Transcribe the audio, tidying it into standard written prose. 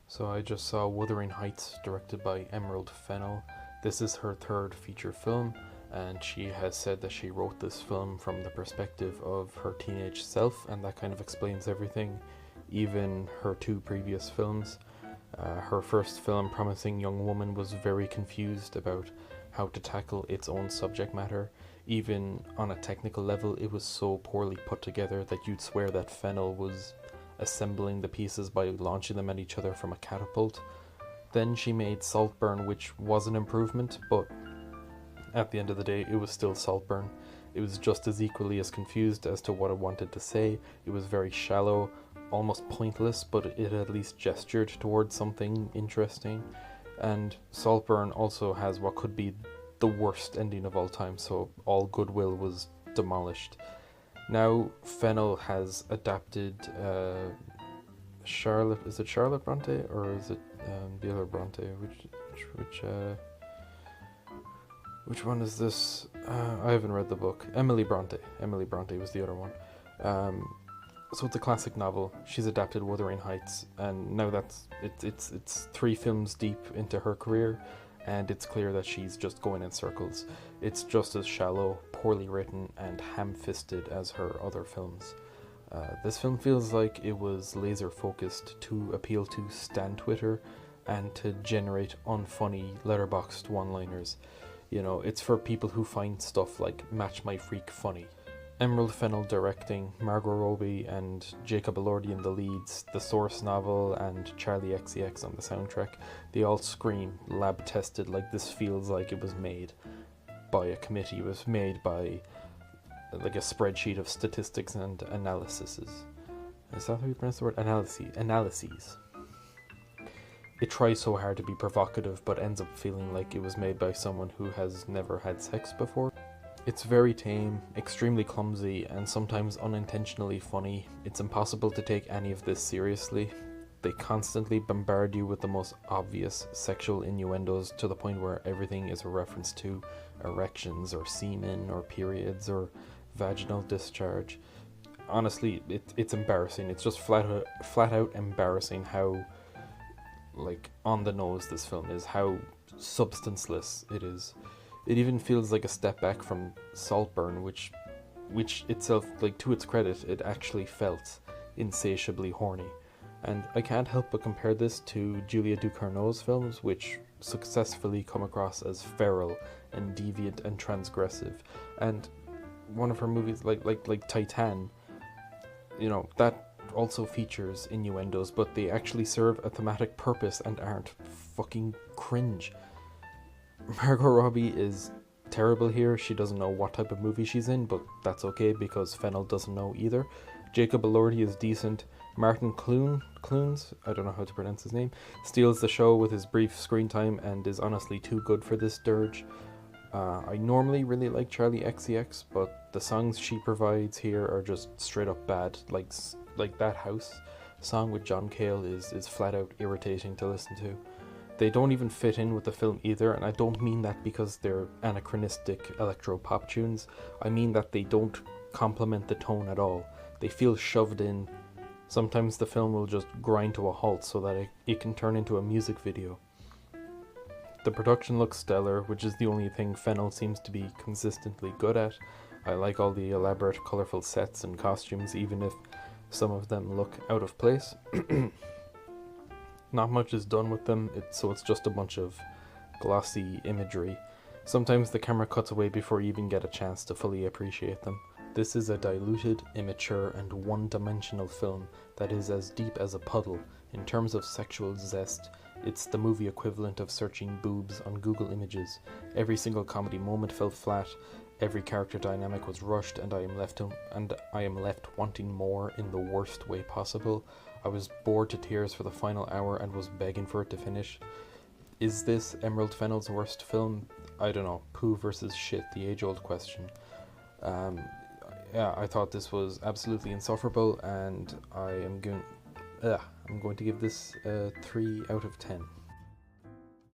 So I just saw Wuthering Heights, directed by Emerald Fennell. This is her third feature film, and she has said that she wrote this film from the perspective of her teenage self, and that kind of explains everything, even her two previous films. Her first film, Promising Young Woman, was very confused about how to tackle its own subject matter. Even on a technical level, it was so poorly put together that you'd swear that Fennell was assembling the pieces by launching them at each other from a catapult. Then she made Saltburn, which was an improvement, but at the end of the day, it was still Saltburn. It was just as equally as confused as to what it wanted to say. It was very shallow, almost pointless, but it at least gestured towards something interesting. And Saltburn also has what could be the worst ending of all time, so all goodwill was demolished. Now Fennell has adapted Charlotte. Is it Charlotte Bronte or is it the other Bronte? Which one is this? I haven't read the book. Emily Bronte. Emily Bronte was the other one. So it's a classic novel. She's adapted Wuthering Heights, and now it's 3 films deep into her career, and it's clear that she's just going in circles. It's just as shallow, poorly written, and ham-fisted as her other films. This film feels like it was laser-focused to appeal to Stan Twitter and to generate unfunny letterboxed one-liners. You know, it's for people who find stuff like Match My Freak funny. Emerald Fennell directing, Margot Robbie and Jacob Elordi in the leads, the source novel and Charlie XCX on the soundtrack. They all scream lab tested, like this feels like it was made by a committee. It was made by like a spreadsheet of statistics and analyses. Is that how you pronounce the word? Analyses. It tries so hard to be provocative but ends up feeling like it was made by someone who has never had sex before. It's very tame, extremely clumsy, and sometimes unintentionally funny. It's impossible to take any of this seriously. They constantly bombard you with the most obvious sexual innuendos to the point where everything is a reference to erections or semen or periods or vaginal discharge. Honestly, it's embarrassing. It's just flat out embarrassing how like on the nose this film is, how substanceless it is. It even feels like a step back from Saltburn, which itself, like to its credit, it actually felt insatiably horny. And I can't help but compare this to Julia Ducournau's films, which successfully come across as feral and deviant and transgressive. And one of her movies, like Titan, you know, that also features innuendos, but they actually serve a thematic purpose and aren't fucking cringe. Margot Robbie is terrible here. She doesn't know what type of movie she's in, but that's okay because Fennell doesn't know either. Jacob Elordi is decent. Martin Clunes, I don't know how to pronounce his name, steals the show with his brief screen time and is honestly too good for this dirge. I normally really like Charlie XCX, but the songs she provides here are just straight up bad. Like that House song with John Cale is flat out irritating to listen to. They don't even fit in with the film either, and I don't mean that because they're anachronistic electro-pop tunes. I mean that they don't complement the tone at all. They feel shoved in. Sometimes the film will just grind to a halt so that it can turn into a music video. The production looks stellar, which is the only thing Fennell seems to be consistently good at. I like all the elaborate, colourful sets and costumes, even if some of them look out of place. Not much is done with them, so it's just a bunch of glossy imagery. Sometimes the camera cuts away before you even get a chance to fully appreciate them. This is a diluted, immature, and one-dimensional film that is as deep as a puddle. In terms of sexual zest, it's the movie equivalent of searching boobs on Google Images. Every single comedy moment fell flat, every character dynamic was rushed, and I am left wanting more in the worst way possible. I was bored to tears for the final hour and was begging for it to finish. Is this Emerald Fennell's worst film? I don't know. Poo versus shit, the age-old question. I thought this was absolutely insufferable, and I'm going to give this a 3 out of 10.